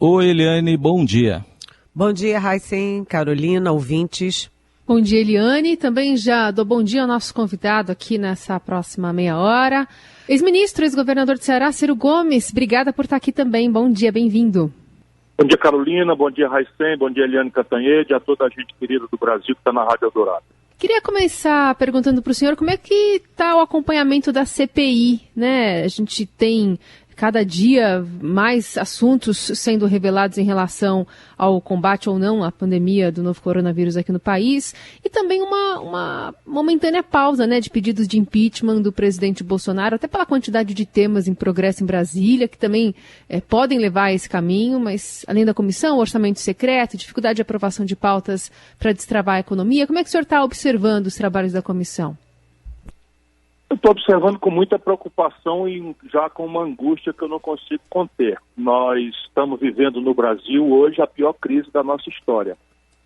Oi, Eliane, bom dia. Bom dia, Raíssen, Carolina, ouvintes. Bom dia, Eliane. Também já dou bom dia ao nosso convidado aqui nessa próxima meia hora. Ex-ministro, ex-governador de Ceará, Ciro Gomes, obrigada por estar aqui também. Bom dia, bem-vindo. Bom dia, Carolina, bom dia, Raíssen, bom dia, Eliane Cantanhede, a toda a gente querida do Brasil que está na Rádio Eldorado. Queria começar perguntando para o senhor como é que está o acompanhamento da CPI, né? A gente tem cada dia mais assuntos sendo revelados em relação ao combate ou não à pandemia do novo coronavírus aqui no país, e também uma momentânea pausa, né, de pedidos de impeachment do presidente Bolsonaro, até pela quantidade de temas em progresso em Brasília, que também podem levar a esse caminho, mas além da comissão, orçamento secreto, dificuldade de aprovação de pautas para destravar a economia, como é que o senhor está observando os trabalhos da comissão? Eu estou observando com muita preocupação e já com uma angústia que eu não consigo conter. Nós estamos vivendo no Brasil hoje a pior crise da nossa história.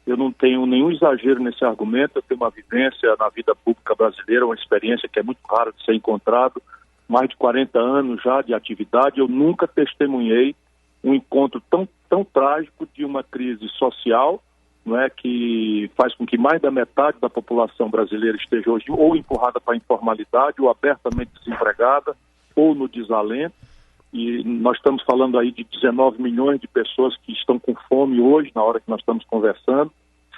Eu não tenho nenhum exagero nesse argumento, eu tenho uma vivência na vida pública brasileira, uma experiência que é muito rara de ser encontrado, mais de 40 anos já de atividade. Eu nunca testemunhei um encontro tão trágico de uma crise social, não é, que faz com que mais da metade da população brasileira esteja hoje ou empurrada para a informalidade, ou abertamente desempregada, ou no desalento. E nós estamos falando aí de 19 milhões de pessoas que estão com fome hoje, na hora que nós estamos conversando,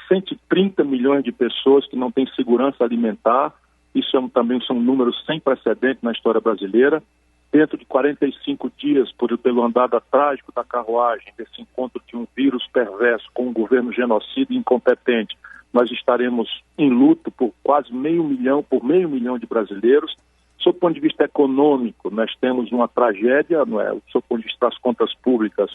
130 milhões de pessoas que não têm segurança alimentar. Isso também são números sem precedente na história brasileira. Dentro de 45 dias, pelo andar trágico da carruagem, desse encontro de um vírus perverso com um governo genocida e incompetente, nós estaremos em luto por meio milhão de brasileiros. Sob o ponto de vista econômico, nós temos uma tragédia, não é? Sob o ponto de vista das contas públicas,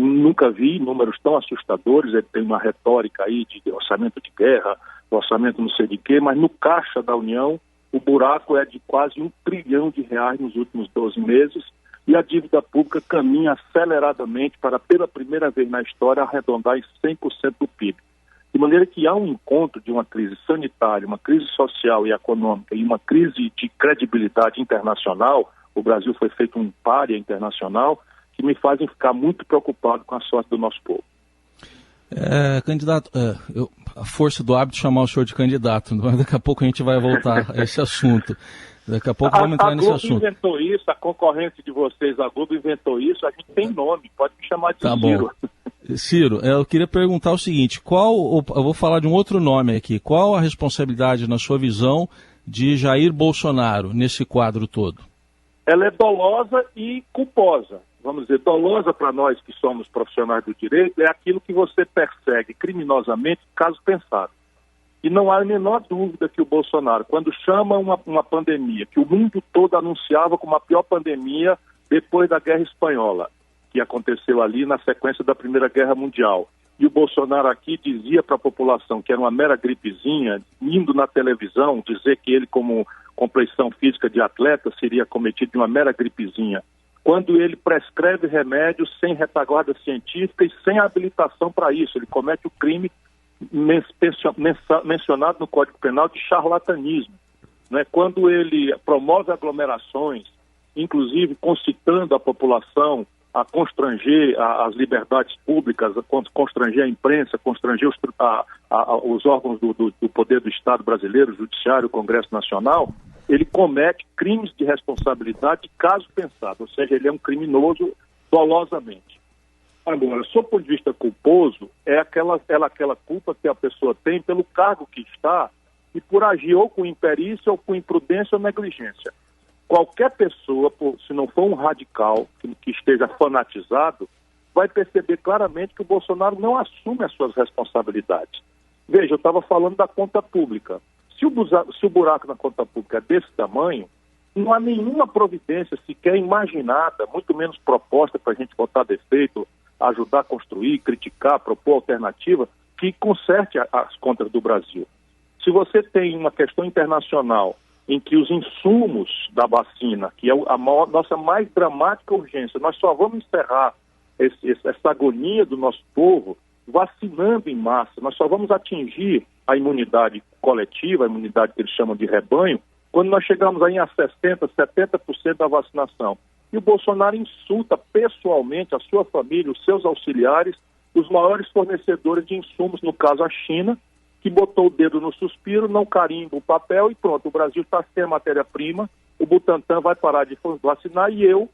nunca vi números tão assustadores. Ele tem uma retórica aí de orçamento de guerra, orçamento não sei de quê, mas no caixa da União, o buraco é de quase R$1 trilhão nos últimos 12 meses, e a dívida pública caminha aceleradamente para, pela primeira vez na história, arredondar em 100% do PIB. De maneira que há um encontro de uma crise sanitária, uma crise social e econômica e uma crise de credibilidade internacional. O Brasil foi feito um pária internacional, que me fazem ficar muito preocupado com a sorte do nosso povo. Candidato, a força do hábito de chamar o senhor de candidato, daqui a pouco a gente vai voltar a esse assunto. Daqui a pouco vamos entrar nesse assunto. A Globo inventou isso, a concorrente de vocês, a Globo inventou isso, a gente tem nome, pode me chamar de Ciro. Bom. Ciro, eu queria perguntar o seguinte, eu vou falar de um outro nome aqui, qual a responsabilidade, na sua visão, de Jair Bolsonaro nesse quadro todo? Ela é dolosa e culposa. Vamos dizer, dolosa para nós que somos profissionais do direito é aquilo que você persegue criminosamente, caso pensado. E não há a menor dúvida que o Bolsonaro, quando chama uma pandemia, que o mundo todo anunciava como a pior pandemia depois da Guerra Espanhola, que aconteceu ali na sequência da Primeira Guerra Mundial, e o Bolsonaro aqui dizia para a população que era uma mera gripezinha, indo na televisão dizer que ele, como compleição física de atleta, seria cometido de uma mera gripezinha, quando ele prescreve remédios sem retaguarda científica e sem habilitação para isso. Ele comete o crime mencionado no Código Penal de charlatanismo, né? Quando ele promove aglomerações, inclusive concitando a população a constranger as liberdades públicas, a constranger a imprensa, constranger os órgãos do poder do Estado brasileiro, o Judiciário, o Congresso Nacional, ele comete crimes de responsabilidade de caso pensado, ou seja, ele é um criminoso dolosamente. Agora, sob o ponto de vista culposo, é aquela culpa que a pessoa tem pelo cargo que está e por agir ou com imperícia ou com imprudência ou negligência. Qualquer pessoa, se não for um radical que esteja fanatizado, vai perceber claramente que o Bolsonaro não assume as suas responsabilidades. Veja, eu estava falando da conta pública. Se o buraco na conta pública é desse tamanho, não há nenhuma providência sequer imaginada, muito menos proposta para a gente botar defeito, ajudar a construir, criticar, propor alternativa, que conserte as contas do Brasil. Se você tem uma questão internacional em que os insumos da vacina, que é nossa mais dramática urgência, nós só vamos encerrar essa agonia do nosso povo vacinando em massa, nós só vamos atingir a imunidade coletiva, a imunidade que eles chamam de rebanho, quando nós chegamos aí a 60%, 70% da vacinação. E o Bolsonaro insulta pessoalmente a sua família, os seus auxiliares, os maiores fornecedores de insumos, no caso a China, que botou o dedo no suspiro, não carimba o papel e pronto, o Brasil está sem matéria-prima, o Butantan vai parar de vacinar e eu,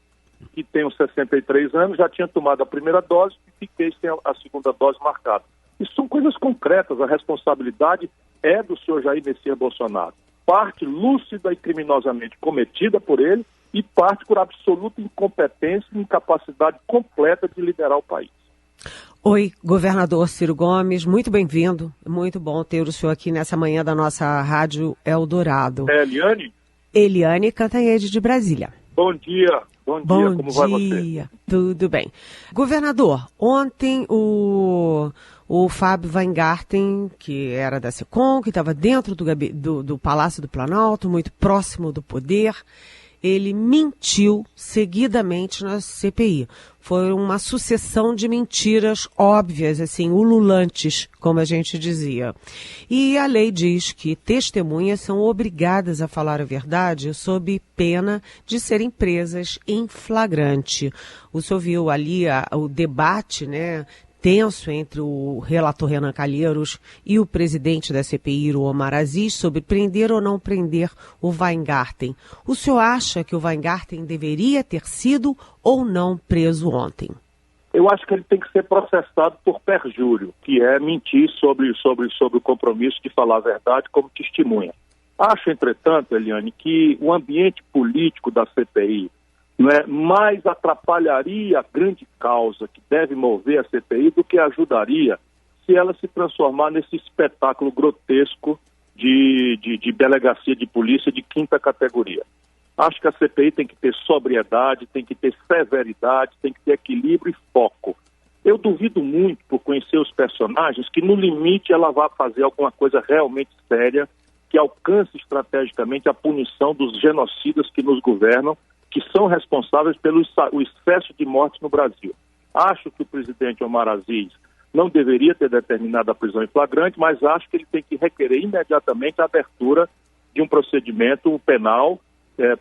que tenho 63 anos, já tinha tomado a primeira dose e fiquei sem a segunda dose marcada. Isso são coisas concretas, a responsabilidade é do senhor Jair Messias Bolsonaro. Parte lúcida e criminosamente cometida por ele e parte por absoluta incompetência e incapacidade completa de liderar o país. Oi, governador Ciro Gomes, muito bem-vindo. Muito bom ter o senhor aqui nessa manhã da nossa Rádio Eldorado. É Eliane? Eliane Cantanhede, de Brasília. Bom dia, como vai você? Tudo bem. Governador, ontem o Fábio Weingarten, que era da SECOM, que estava dentro do Palácio do Planalto, muito próximo do poder, ele mentiu seguidamente na CPI. Foi uma sucessão de mentiras óbvias, assim, ululantes, como a gente dizia. E a lei diz que testemunhas são obrigadas a falar a verdade sob pena de serem presas em flagrante. O senhor viu ali o debate, né, tenso entre o relator Renan Calheiros e o presidente da CPI, o Omar Aziz, sobre prender ou não prender o Weingarten. O senhor acha que o Weingarten deveria ter sido ou não preso ontem? Eu acho que ele tem que ser processado por perjúrio, que é mentir sobre o compromisso de falar a verdade como testemunha. Acho, entretanto, Eliane, que o ambiente político da CPI mais atrapalharia a grande causa que deve mover a CPI do que ajudaria se ela se transformar nesse espetáculo grotesco de delegacia de polícia de quinta categoria. Acho que a CPI tem que ter sobriedade, tem que ter severidade, tem que ter equilíbrio e foco. Eu duvido muito, por conhecer os personagens, que no limite ela vá fazer alguma coisa realmente séria que alcance estrategicamente a punição dos genocidas que nos governam, que são responsáveis pelo excesso de mortes no Brasil. Acho que o presidente Omar Aziz não deveria ter determinado a prisão em flagrante, mas acho que ele tem que requerer imediatamente a abertura de um procedimento penal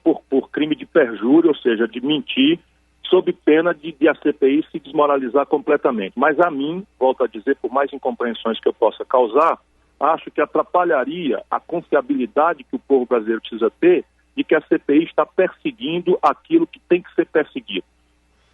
por crime de perjúrio, ou seja, de mentir, sob pena de a CPI se desmoralizar completamente. Mas a mim, volto a dizer, por mais incompreensões que eu possa causar, acho que atrapalharia a confiabilidade que o povo brasileiro precisa ter de que a CPI está perseguindo aquilo que tem que ser perseguido.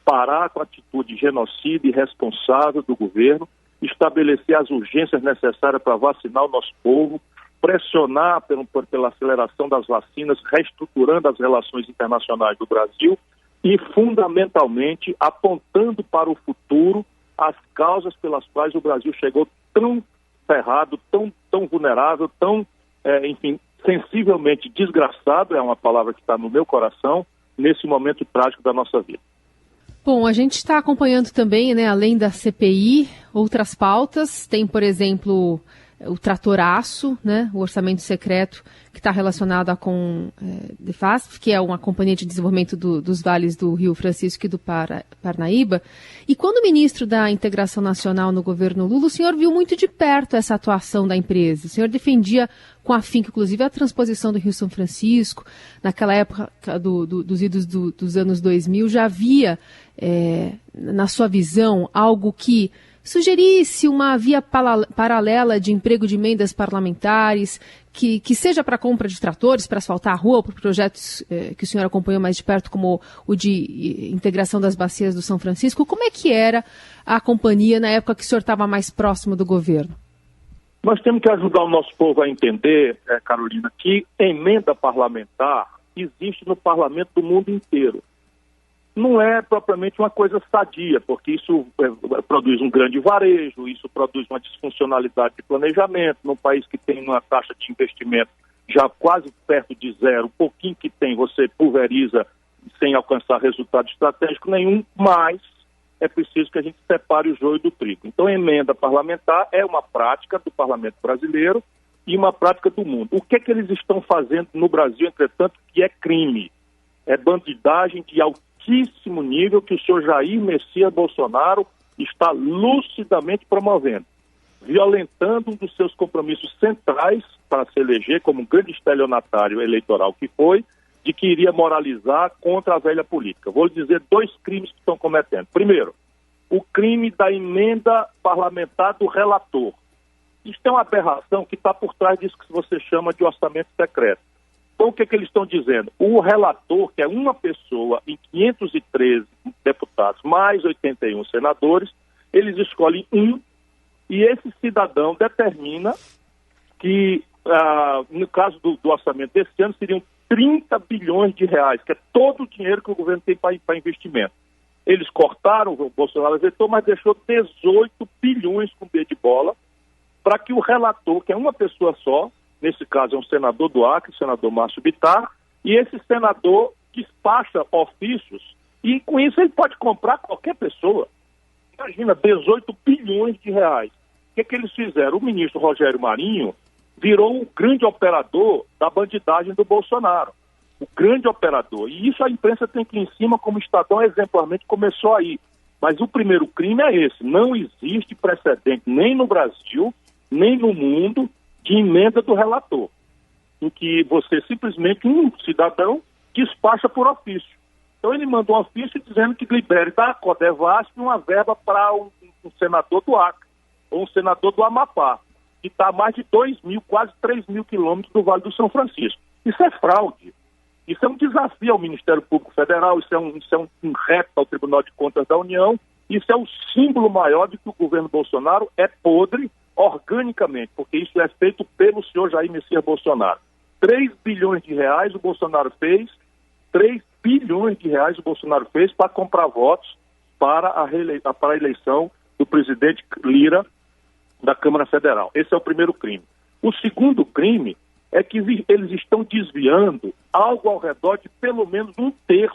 Parar com a atitude genocida e irresponsável do governo, estabelecer as urgências necessárias para vacinar o nosso povo, pressionar pela aceleração das vacinas, reestruturando as relações internacionais do Brasil e, fundamentalmente, apontando para o futuro as causas pelas quais o Brasil chegou tão ferrado, tão vulnerável, sensivelmente desgraçado, é uma palavra que está no meu coração, nesse momento trágico da nossa vida. Bom, a gente está acompanhando também, né, além da CPI, outras pautas. Tem, por exemplo, o Tratoraço, né, o orçamento secreto, que está relacionado com DEFASP, que é uma companhia de desenvolvimento dos vales do Rio Francisco e do Parnaíba. E quando o ministro da Integração Nacional no governo Lula, o senhor viu muito de perto essa atuação da empresa. O senhor defendia com afinco, inclusive, a transposição do Rio São Francisco. Naquela época dos idos dos anos 2000, já havia, na sua visão, algo que sugerisse uma via paralela de emprego de emendas parlamentares, que seja para compra de tratores, para asfaltar a rua, ou para projetos que o senhor acompanhou mais de perto, como o de integração das bacias do São Francisco. Como é que era a companhia na época que o senhor estava mais próximo do governo? Nós temos que ajudar o nosso povo a entender, Carolina, que emenda parlamentar existe no parlamento do mundo inteiro. Não é propriamente uma coisa sadia, porque isso produz um grande varejo, isso produz uma disfuncionalidade de planejamento. Num país que tem uma taxa de investimento já quase perto de zero, o pouquinho que tem você pulveriza sem alcançar resultado estratégico nenhum, mas é preciso que a gente separe o joio do trigo. Então, a emenda parlamentar é uma prática do parlamento brasileiro e uma prática do mundo. O que é que eles estão fazendo no Brasil, entretanto, que é crime? É bandidagem de altíssimo nível que o senhor Jair Messias Bolsonaro está lucidamente promovendo, violentando um dos seus compromissos centrais para se eleger como um grande estelionatário eleitoral que foi, de que iria moralizar contra a velha política. Vou lhe dizer 2 crimes que estão cometendo. Primeiro, o crime da emenda parlamentar do relator. Isso é uma aberração que está por trás disso que você chama de orçamento secreto. Então, o que eles estão dizendo? O relator, que é uma pessoa em 513 deputados, mais 81 senadores, eles escolhem um, e esse cidadão determina que, no caso do orçamento desse ano, seriam 30 bilhões de reais, que é todo o dinheiro que o governo tem para investimento. Eles cortaram, o Bolsonaro vetou, mas deixou 18 bilhões com B de bola, para que o relator, que é uma pessoa só, nesse caso é um senador do Acre, o senador Márcio Bittar, e esse senador despacha ofícios, e com isso ele pode comprar qualquer pessoa. Imagina, 18 bilhões de reais. O que eles fizeram? O ministro Rogério Marinho virou o grande operador da bandidagem do Bolsonaro. O grande operador. E isso a imprensa tem que ir em cima, como o Estadão exemplarmente começou aí. Mas o primeiro crime é esse. Não existe precedente nem no Brasil, nem no mundo, de emenda do relator, em que você simplesmente, um cidadão, despacha por ofício. Então ele mandou um ofício dizendo que libere da Codevasf uma verba para um senador do Acre, ou um senador do Amapá, que está a mais de 2.000, quase 3.000 quilômetros do Vale do São Francisco. Isso é fraude. Isso é um desafio ao Ministério Público Federal, isso é um reto ao Tribunal de Contas da União, isso é o símbolo maior de que o governo Bolsonaro é podre organicamente, porque isso é feito pelo senhor Jair Messias Bolsonaro. 3 bilhões de reais o Bolsonaro fez, 3 bilhões de reais o Bolsonaro fez para comprar votos para a eleição do presidente Lira da Câmara Federal. Esse é o primeiro crime. O segundo crime é que eles estão desviando algo ao redor de pelo menos 1/3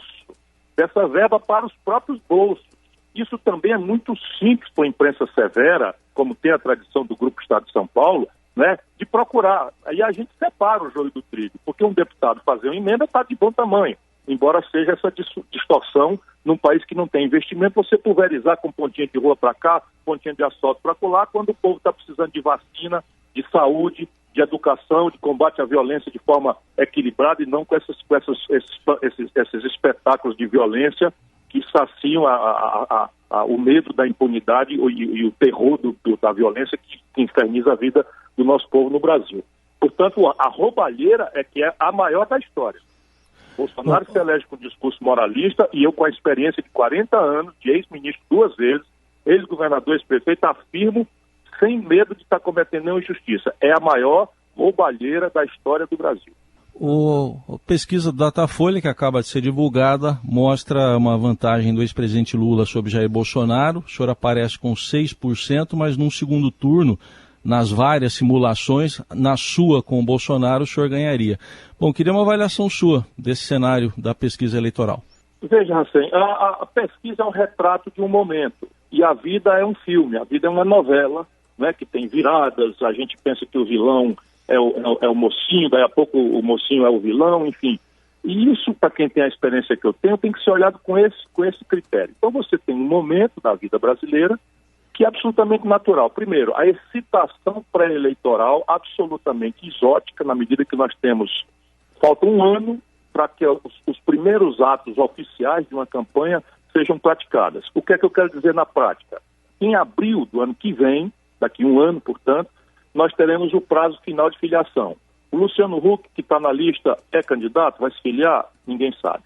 dessa verba para os próprios bolsos. Isso também é muito simples para a imprensa severa, como tem a tradição do Grupo Estado de São Paulo, né, de procurar. Aí a gente separa o joio do trigo, porque um deputado fazer uma emenda está de bom tamanho, embora seja essa distorção num país que não tem investimento, você pulverizar com pontinha de rua para cá, pontinha de asfalto para colar, quando o povo está precisando de vacina, de saúde, de educação, de combate à violência de forma equilibrada e não com esses espetáculos de violência que saciam o medo da impunidade e o terror da violência que inferniza a vida do nosso povo no Brasil. Portanto, a roubalheira é que é a maior da história. Bolsonaro se elege com discurso moralista e eu, com a experiência de 40 anos, de ex-ministro 2 vezes, ex-governador, ex-prefeito, afirmo sem medo de estar cometendo nenhuma injustiça. É a maior roubalheira da história do Brasil. A pesquisa do Datafolha, que acaba de ser divulgada, mostra uma vantagem do ex-presidente Lula sobre Jair Bolsonaro. O senhor aparece com 6%, mas num segundo turno, nas várias simulações, na sua com o Bolsonaro, o senhor ganharia. Bom, queria uma avaliação sua desse cenário da pesquisa eleitoral. Veja, Hacem, a pesquisa é um retrato de um momento. E a vida é um filme, a vida é uma novela, né, que tem viradas, a gente pensa que o vilão é o mocinho, daí a pouco o mocinho é o vilão, enfim. E isso, para quem tem a experiência que eu tenho, tem que ser olhado com esse critério. Então você tem um momento da vida brasileira que é absolutamente natural. Primeiro, a excitação pré-eleitoral absolutamente exótica, na medida que nós temos, falta um ano para que os primeiros atos oficiais de uma campanha sejam praticadas. O que é que eu quero dizer na prática? Em abril do ano que vem, daqui um ano, portanto, nós teremos o prazo final de filiação. O Luciano Huck, que está na lista, é candidato? Vai se filiar? Ninguém sabe.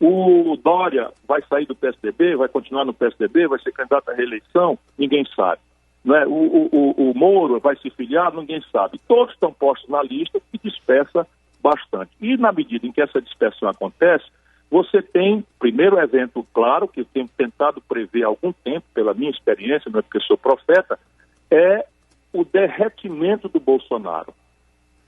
O Dória vai sair do PSDB? Vai continuar no PSDB? Vai ser candidato à reeleição? Ninguém sabe. Né? O Moro vai se filiar? Ninguém sabe. Todos estão postos na lista e dispersa bastante. E na medida em que essa dispersão acontece, você tem, primeiro evento claro, que eu tenho tentado prever há algum tempo, pela minha experiência, não é porque sou profeta, é o derretimento do Bolsonaro.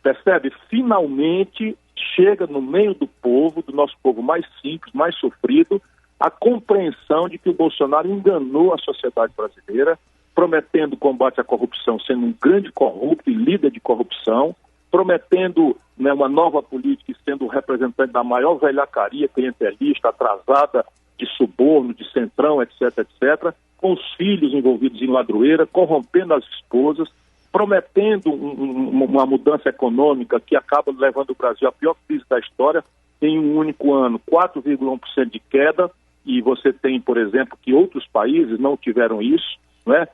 Percebe? Finalmente chega no meio do povo, do nosso povo mais simples, mais sofrido, a compreensão de que o Bolsonaro enganou a sociedade brasileira, prometendo combate à corrupção, sendo um grande corrupto e líder de corrupção, prometendo, né, uma nova política e sendo o representante da maior velhacaria clientelista, atrasada, de suborno, de centrão, etc., etc., com os filhos envolvidos em ladroeira, corrompendo as esposas, prometendo uma mudança econômica que acaba levando o Brasil à pior crise da história, em um único ano 4,1% de queda, e você tem, por exemplo, que outros países não tiveram isso, né?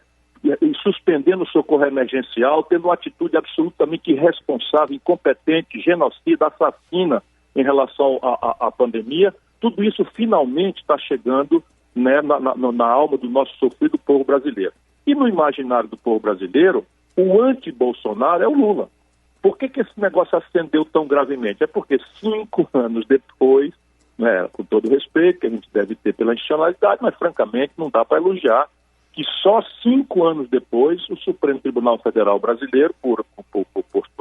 E suspendendo o socorro emergencial, tendo uma atitude absolutamente irresponsável, incompetente, genocida, assassina em relação à pandemia. Tudo isso finalmente está chegando, né, na alma do nosso sofrido povo brasileiro. E no imaginário do povo brasileiro, o anti-Bolsonaro é o Lula. Por que esse negócio acendeu tão gravemente? É porque 5 anos depois, né, com todo o respeito que a gente deve ter pela institucionalidade, mas francamente não dá para elogiar que só 5 anos depois o Supremo Tribunal Federal Brasileiro, por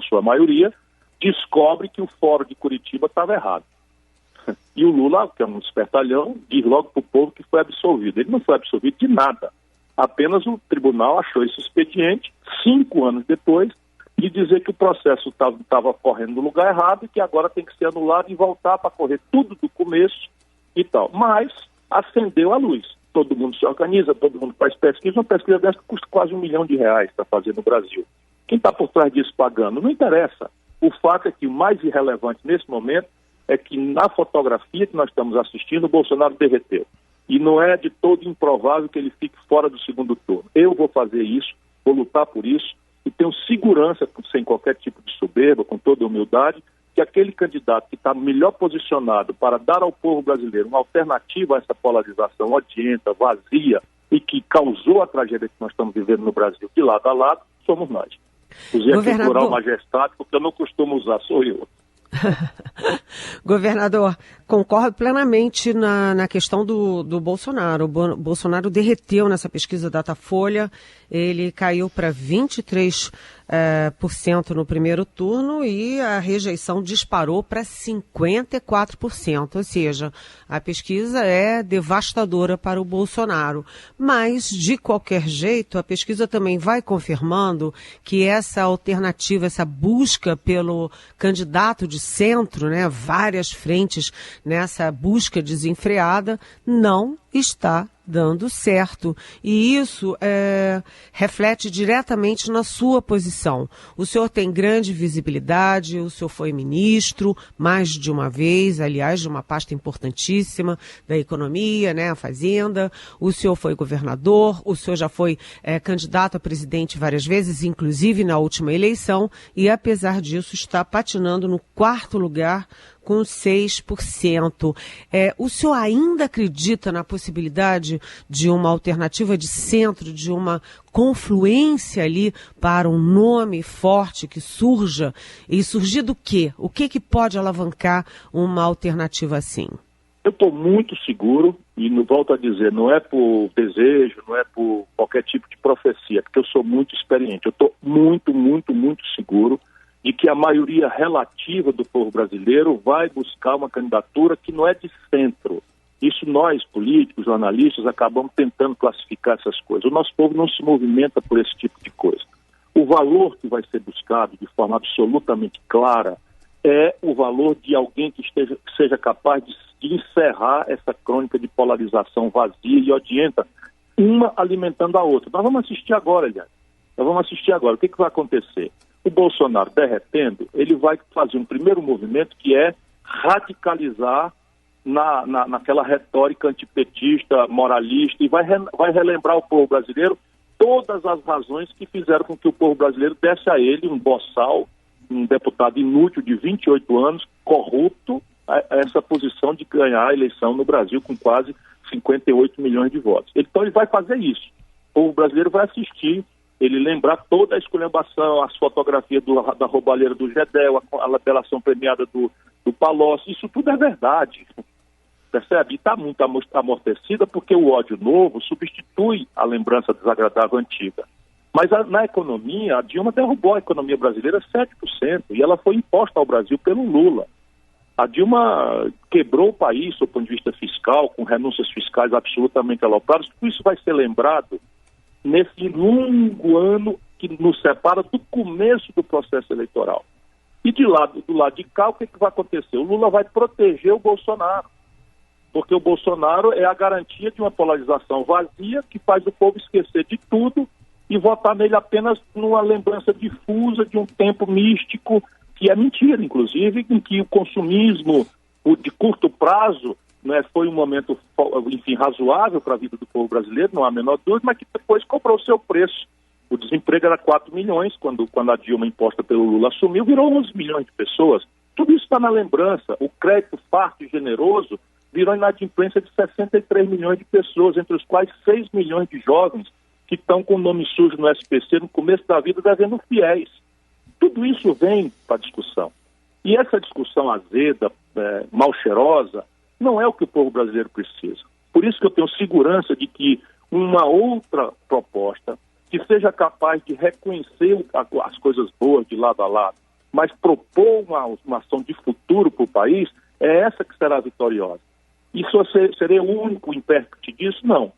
sua maioria, descobre que o Fórum de Curitiba estava errado. E o Lula, que é um espertalhão, diz logo para o povo que foi absolvido. Ele não foi absolvido de nada. Apenas o tribunal achou esse expediente, 5 anos depois, de dizer que o processo estava correndo no lugar errado e que agora tem que ser anulado e voltar para correr tudo do começo e tal. Mas acendeu a luz. Todo mundo se organiza, todo mundo faz pesquisa. Uma pesquisa dessa custa quase R$1 milhão para fazer no Brasil. Quem está por trás disso pagando? Não interessa. O fato é que o mais irrelevante nesse momento é que na fotografia que nós estamos assistindo, o Bolsonaro derreteu. E não é de todo improvável que ele fique fora do segundo turno. Eu vou fazer isso, vou lutar por isso, e tenho segurança, sem qualquer tipo de soberba, com toda humildade, que aquele candidato que está melhor posicionado para dar ao povo brasileiro uma alternativa a essa polarização odienta, vazia, e que causou a tragédia que nós estamos vivendo no Brasil de lado a lado, somos nós. Usei aqui o plural majestade, porque eu não costumo usar, sou eu. Governador, concordo plenamente na questão do Bolsonaro. O Bolsonaro derreteu nessa pesquisa Datafolha, ele caiu para 23% no primeiro turno e a rejeição disparou para 54%, ou seja, a pesquisa é devastadora para o Bolsonaro. Mas, de qualquer jeito, a pesquisa também vai confirmando que essa alternativa, essa busca pelo candidato de centro, né, várias frentes nessa busca desenfreada, não está dando certo. E isso reflete diretamente na sua posição. O senhor tem grande visibilidade, o senhor foi ministro mais de uma vez, aliás, de uma pasta importantíssima da economia, né, a Fazenda. O senhor foi governador, o senhor já foi candidato a presidente várias vezes, inclusive na última eleição, e apesar disso está patinando no 4º lugar com 6%. O senhor ainda acredita na possibilidade de uma alternativa de centro, de uma confluência ali para um nome forte que surja? E surgir do quê? O que pode alavancar uma alternativa assim? Eu estou muito seguro, e volto a dizer, não é por desejo, não é por qualquer tipo de profecia, porque eu sou muito experiente. Eu estou muito, muito, muito seguro de que a maioria relativa do povo brasileiro vai buscar uma candidatura que não é de centro. Isso nós, políticos, jornalistas, acabamos tentando classificar essas coisas. O nosso povo não se movimenta por esse tipo de coisa. O valor que vai ser buscado de forma absolutamente clara é o valor de alguém que seja capaz de encerrar essa crônica de polarização vazia e odienta, uma alimentando a outra. Nós vamos assistir agora, aliás. O que vai acontecer? O Bolsonaro derretendo, ele vai fazer um primeiro movimento que é radicalizar naquela retórica antipetista, moralista, e vai relembrar o povo brasileiro todas as razões que fizeram com que o povo brasileiro desse a ele um boçal, um deputado inútil de 28 anos, corrupto, a essa posição de ganhar a eleição no Brasil com quase 58 milhões de votos. Então ele vai fazer isso. O povo brasileiro vai assistir, ele lembrar toda a esculhambação, as fotografias da roubalheira do Gedel, a labelação premiada do Palocci, isso tudo é verdade, percebe? E está muito amortecida porque o ódio novo substitui a lembrança desagradável antiga. Mas na economia, a Dilma derrubou a economia brasileira 7%, e ela foi imposta ao Brasil pelo Lula. A Dilma quebrou o país, do ponto de vista fiscal, com renúncias fiscais absolutamente alopradas. Tudo isso vai ser lembrado nesse longo ano que nos separa do começo do processo eleitoral. E do lado de cá, o que vai acontecer? O Lula vai proteger o Bolsonaro, porque o Bolsonaro é a garantia de uma polarização vazia que faz o povo esquecer de tudo e votar nele apenas numa lembrança difusa de um tempo místico, que é mentira, inclusive, em que o consumismo O de curto prazo, né, foi um momento, enfim, razoável para a vida do povo brasileiro, não há a menor dúvida, mas que depois cobrou o seu preço. O desemprego era 4 milhões, quando a Dilma, imposta pelo Lula, assumiu, virou 11 milhões de pessoas. Tudo isso está na lembrança. O crédito farto e generoso virou inadimplência de 63 milhões de pessoas, entre os quais 6 milhões de jovens que estão com o nome sujo no SPC no começo da vida devendo fiéis. Tudo isso vem para a discussão. E essa discussão azeda, mal cheirosa, não é o que o povo brasileiro precisa. Por isso que eu tenho segurança de que uma outra proposta que seja capaz de reconhecer as coisas boas de lado a lado, mas propor uma ação de futuro para o país, é essa que será vitoriosa. E se eu serei o único intérprete disso? Não.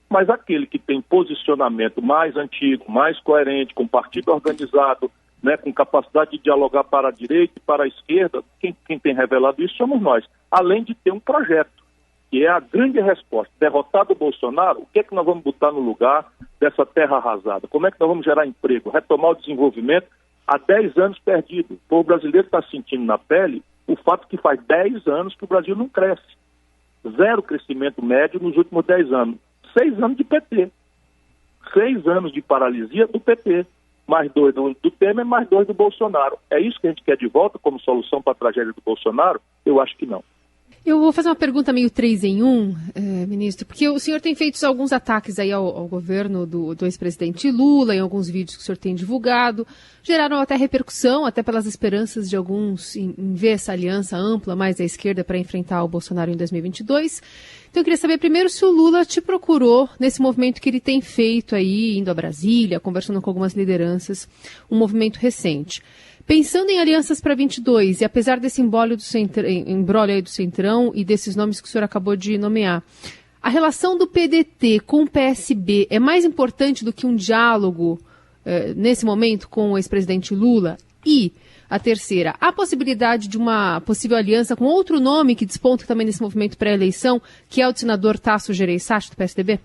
Mas aquele que tem posicionamento mais antigo, mais coerente, com partido organizado, né, com capacidade de dialogar para a direita e para a esquerda, quem tem revelado isso somos nós. Além de ter um projeto, que é a grande resposta. Derrotado o Bolsonaro, o que é que nós vamos botar no lugar dessa terra arrasada? Como é que nós vamos gerar emprego? Retomar o desenvolvimento há 10 anos perdido. O povo brasileiro está sentindo na pele o fato que faz 10 anos que o Brasil não cresce. 0 crescimento médio nos últimos 10 anos. 6 anos de PT. 6 anos de paralisia do PT. Mais 2 do Temer, mais 2 do Bolsonaro. É isso que a gente quer de volta como solução para a tragédia do Bolsonaro? Eu acho que não. Eu vou fazer uma pergunta meio 3 em 1, ministro, porque o senhor tem feito alguns ataques aí ao governo do ex-presidente Lula, em alguns vídeos que o senhor tem divulgado, geraram até repercussão, até pelas esperanças de alguns em ver essa aliança ampla mais à esquerda para enfrentar o Bolsonaro em 2022. Então eu queria saber primeiro se o Lula te procurou nesse movimento que ele tem feito aí, indo a Brasília, conversando com algumas lideranças, um movimento recente. Pensando em alianças para 22, e apesar desse embrólio aí do Centrão e desses nomes que o senhor acabou de nomear, a relação do PDT com o PSB é mais importante do que um diálogo nesse momento com o ex-presidente Lula? E a terceira, há possibilidade de uma possível aliança com outro nome que desponta também nesse movimento pré-eleição, que é o do senador Tasso Gereissati, do PSDB?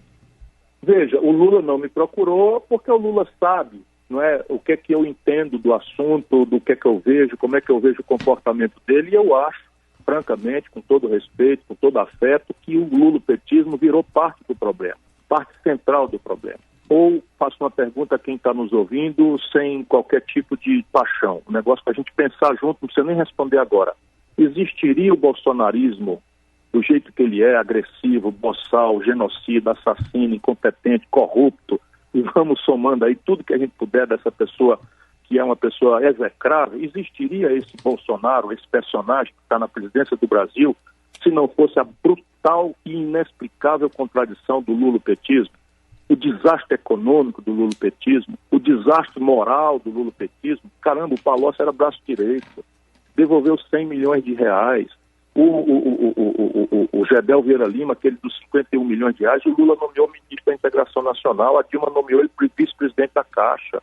Veja, o Lula não me procurou porque o Lula sabe, não é, o que é que eu entendo do assunto, do que é que eu vejo, como é que eu vejo o comportamento dele, e eu acho, francamente, com todo respeito, com todo afeto, que o lulopetismo virou parte do problema, parte central do problema. Ou faço uma pergunta a quem está nos ouvindo, sem qualquer tipo de paixão, um negócio para a gente pensar junto, não precisa nem responder agora. Existiria o bolsonarismo do jeito que ele é, agressivo, boçal, genocida, assassino, incompetente, corrupto, e vamos somando aí tudo que a gente puder dessa pessoa, que é uma pessoa execrável, existiria esse Bolsonaro, esse personagem que está na presidência do Brasil, se não fosse a brutal e inexplicável contradição do lulopetismo, o desastre econômico do lulopetismo, o desastre moral do lulopetismo. Caramba, o Palocci era braço direito, devolveu 100 milhões de reais, o Gedel Vieira Lima, aquele dos 51 milhões de reais, o Lula nomeou ministro da Integração Nacional, a Dilma nomeou ele vice-presidente da Caixa.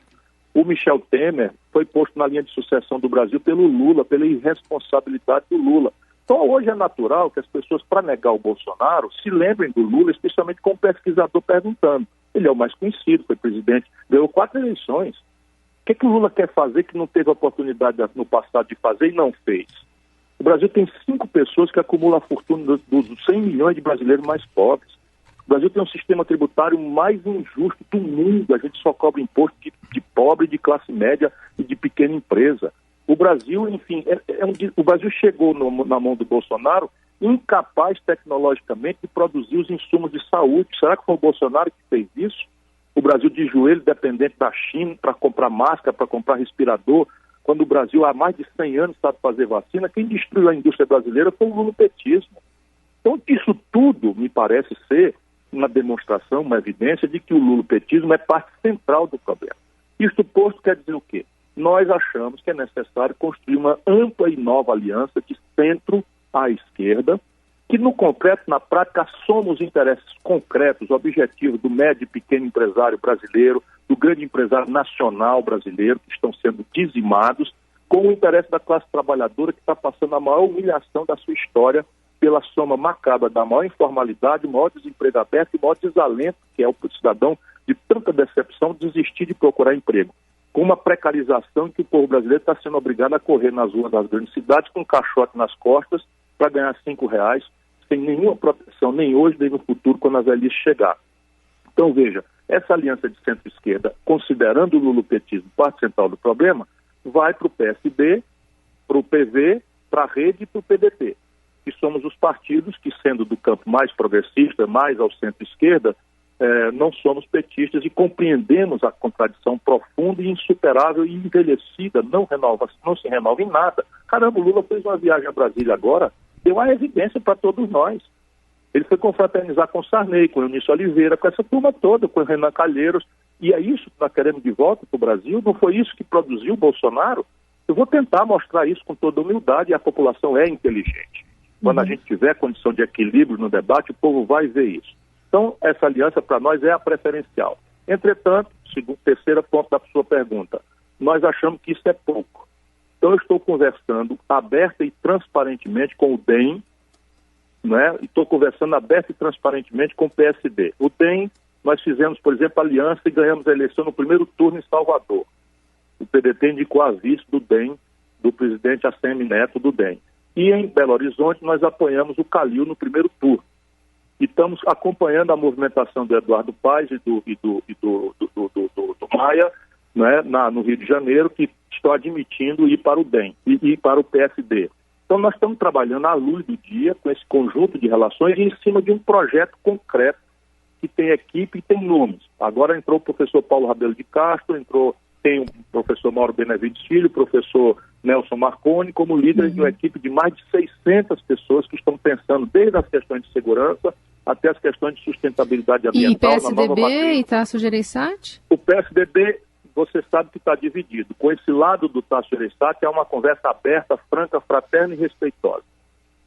O Michel Temer foi posto na linha de sucessão do Brasil pelo Lula, pela irresponsabilidade do Lula. Então hoje é natural que as pessoas, para negar o Bolsonaro, se lembrem do Lula, especialmente com o pesquisador perguntando. Ele é o mais conhecido, foi presidente, ganhou 4 eleições. O que o Lula quer fazer que não teve oportunidade no passado de fazer e não fez? O Brasil tem 5 pessoas que acumulam a fortuna dos 100 milhões de brasileiros mais pobres. O Brasil tem um sistema tributário mais injusto do mundo. A gente só cobra imposto de pobre, de classe média e de pequena empresa. O Brasil, enfim, o Brasil chegou na mão do Bolsonaro incapaz tecnologicamente de produzir os insumos de saúde. Será que foi o Bolsonaro que fez isso? O Brasil de joelho dependente da China para comprar máscara, para comprar respirador, quando o Brasil há mais de 100 anos sabe fazer vacina. Quem destruiu a indústria brasileira foi o lulopetismo. Então, isso tudo me parece ser uma demonstração, uma evidência de que o lulopetismo é parte central do problema. Isto posto quer dizer o quê? Nós achamos que é necessário construir uma ampla e nova aliança de centro à esquerda, que no concreto, na prática, soma os interesses concretos, objetivos do médio e pequeno empresário brasileiro, do grande empresário nacional brasileiro, que estão sendo dizimados, com o interesse da classe trabalhadora, que está passando a maior humilhação da sua história pela soma macabra da maior informalidade, o maior desemprego aberto e o maior desalento, que é o cidadão de tanta decepção, desistir de procurar emprego. Com uma precarização em que o povo brasileiro está sendo obrigado a correr nas ruas das grandes cidades com um caixote nas costas para ganhar R$5, sem nenhuma proteção, nem hoje, nem no futuro, quando a velhice chegar. Então, veja, essa aliança de centro-esquerda, considerando o lulopetismo parte central do problema, vai para o PSD, para o PV, para a Rede e para o PDT, que somos os partidos que, sendo do campo mais progressista, mais ao centro-esquerda, não somos petistas e compreendemos a contradição profunda e insuperável e envelhecida, não se renova em nada. Caramba, o Lula fez uma viagem a Brasília agora, deu a evidência para todos nós. Ele foi confraternizar com o Sarney, com o Eunício Oliveira, com essa turma toda, com o Renan Calheiros, e é isso que nós queremos de volta para o Brasil, não foi isso que produziu o Bolsonaro? Eu vou tentar mostrar isso com toda humildade, e a população é inteligente. Quando a gente tiver condição de equilíbrio no debate, o povo vai ver isso. Então, essa aliança para nós é a preferencial. Entretanto, terceiro ponto da sua pergunta, nós achamos que isso é pouco. Então, eu estou conversando aberta e transparentemente com o DEM, né? E estou conversando aberta e transparentemente com o PSD. O DEM, nós fizemos, por exemplo, aliança e ganhamos a eleição no primeiro turno em Salvador. O PDT indicou a vice do DEM, do presidente ACM Neto do DEM. E em Belo Horizonte nós apoiamos o Calil no primeiro turno. E estamos acompanhando a movimentação do Eduardo Paes e do Maia, né, no Rio de Janeiro, que estão admitindo ir para o DEM e para o PSD. Então nós estamos trabalhando à luz do dia com esse conjunto de relações e em cima de um projeto concreto que tem equipe e tem nomes. Agora entrou o professor Paulo Rabelo de Castro, tem o professor Mauro Benevides Filho, o professor Nelson Marconi, como líderes de uma equipe de mais de 600 pessoas que estão pensando desde as questões de segurança até as questões de sustentabilidade ambiental. E PSDB e Tasso Gereissati? O PSDB, você sabe que está dividido. Com esse lado do Tasso Gereissati, é uma conversa aberta, franca, fraterna e respeitosa.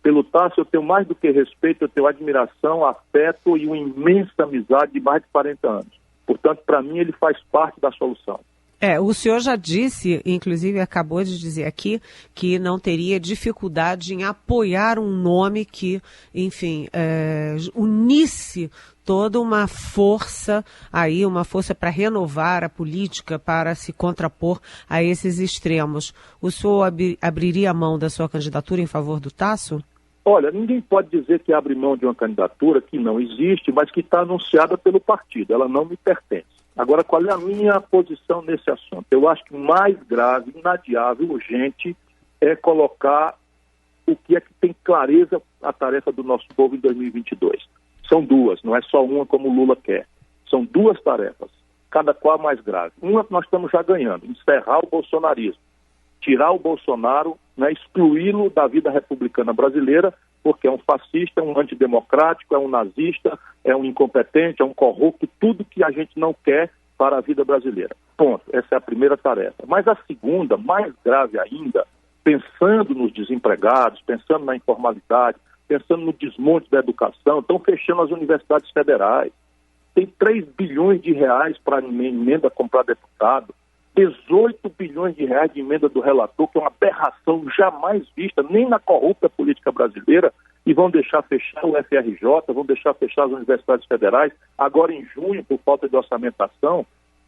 Pelo Tasso, eu tenho mais do que respeito, eu tenho admiração, afeto e uma imensa amizade de mais de 40 anos. Portanto, para mim, ele faz parte da solução. O senhor já disse, inclusive acabou de dizer aqui, que não teria dificuldade em apoiar um nome que, enfim, unisse toda uma força para renovar a política, para se contrapor a esses extremos. O senhor abriria a mão da sua candidatura em favor do Tasso? Olha, ninguém pode dizer que abre mão de uma candidatura que não existe, mas que está anunciada pelo partido. Ela não me pertence. Agora, qual é a minha posição nesse assunto? Eu acho que o mais grave, inadiável, urgente, é colocar o que é que tem clareza a tarefa do nosso povo em 2022. São duas, não é só uma como o Lula quer. São duas tarefas, cada qual mais grave. Uma que nós estamos já ganhando, encerrar o bolsonarismo, tirar o Bolsonaro, né, excluí-lo da vida republicana brasileira, porque é um fascista, é um antidemocrático, é um nazista, é um incompetente, é um corrupto, tudo que a gente não quer para a vida brasileira. Ponto. Essa é a primeira tarefa. Mas a segunda, mais grave ainda, pensando nos desempregados, pensando na informalidade, pensando no desmonte da educação, estão fechando as universidades federais. Tem 3 bilhões de reais para emenda comprar deputado, 18 bilhões de reais de emenda do relator, que é uma aberração jamais vista, nem na corrupta política brasileira, e vão deixar fechar o FRJ, vão deixar fechar as universidades federais, agora em junho, por falta de orçamentação,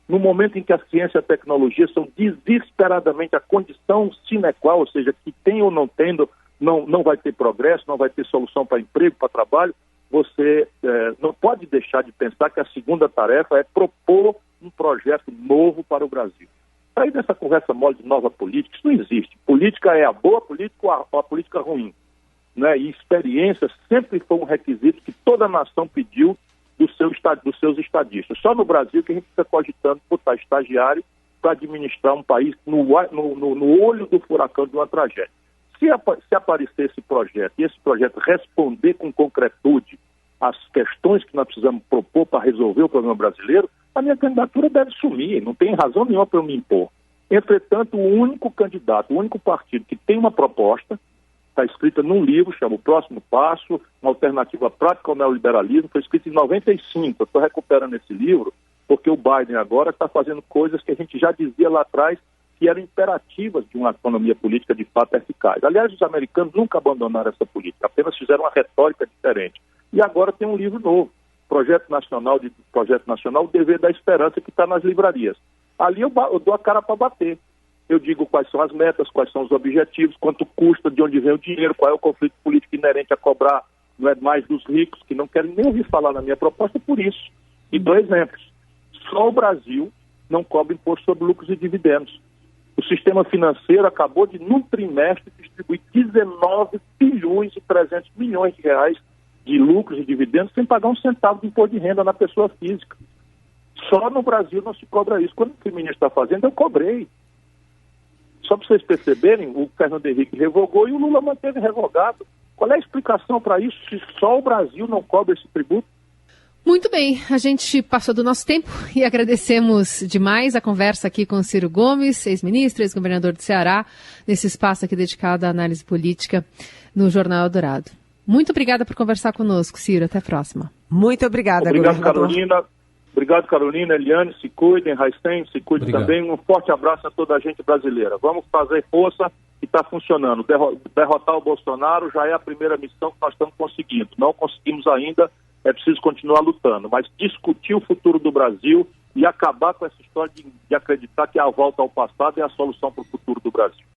no momento em que a ciência e a tecnologia são desesperadamente a condição sine qua, ou seja, que tem ou não tendo, não vai ter progresso, não vai ter solução para emprego, para trabalho, você não pode deixar de pensar que a segunda tarefa é propor um projeto novo para o Brasil. Aí nessa conversa mole de nova política, isso não existe. Política é a boa política ou a política ruim. Né? E experiência sempre foi um requisito que toda nação pediu dos seus estadistas. Só no Brasil que a gente está cogitando botar estagiário para administrar um país no olho do furacão de uma tragédia. Se aparecer esse projeto e esse projeto responder com concretude às questões que nós precisamos propor para resolver o problema brasileiro, a minha candidatura deve sumir, não tem razão nenhuma para eu me impor. Entretanto, o único candidato, o único partido que tem uma proposta, está escrita num livro, chama O Próximo Passo, uma alternativa prática ao neoliberalismo, foi escrito em 95, eu estou recuperando esse livro, porque o Biden agora está fazendo coisas que a gente já dizia lá atrás que eram imperativas de uma economia política de fato eficaz. Aliás, os americanos nunca abandonaram essa política, apenas fizeram uma retórica diferente. E agora tem um livro novo, Projeto Nacional, O Dever da Esperança, que está nas livrarias. Ali eu dou a cara para bater. eu digo quais são as metas, quais são os objetivos, quanto custa, de onde vem o dinheiro, qual é o conflito político inerente a cobrar, não é mais dos ricos, que não querem nem ouvir falar na minha proposta por isso. E dou exemplos. Só o Brasil não cobra imposto sobre lucros e dividendos. O sistema financeiro acabou de, num trimestre, distribuir 19 bilhões e 300 milhões de reais de lucros e dividendos sem pagar um centavo de imposto de renda na pessoa física. Só no Brasil não se cobra isso. Quando o ministro está fazendo, eu cobrei. Só para vocês perceberem, o Fernando Henrique revogou e o Lula manteve revogado. Qual é a explicação para isso, se só o Brasil não cobra esse tributo? Muito bem, a gente passou do nosso tempo e agradecemos demais a conversa aqui com o Ciro Gomes, ex-ministro, ex-governador do Ceará, nesse espaço aqui dedicado à análise política no Jornal Eldorado. Muito obrigada por conversar conosco, Ciro. Até a próxima. Muito obrigada, Obrigado, governador. Carolina. Obrigado, Carolina, Eliane, se cuidem, Raicen, se cuidem também. Um forte abraço a toda a gente brasileira. Vamos fazer força e está funcionando. Derrotar o Bolsonaro já é a primeira missão que nós estamos conseguindo. Não conseguimos ainda, é preciso continuar lutando. Mas discutir o futuro do Brasil e acabar com essa história de acreditar que a volta ao passado é a solução para o futuro do Brasil.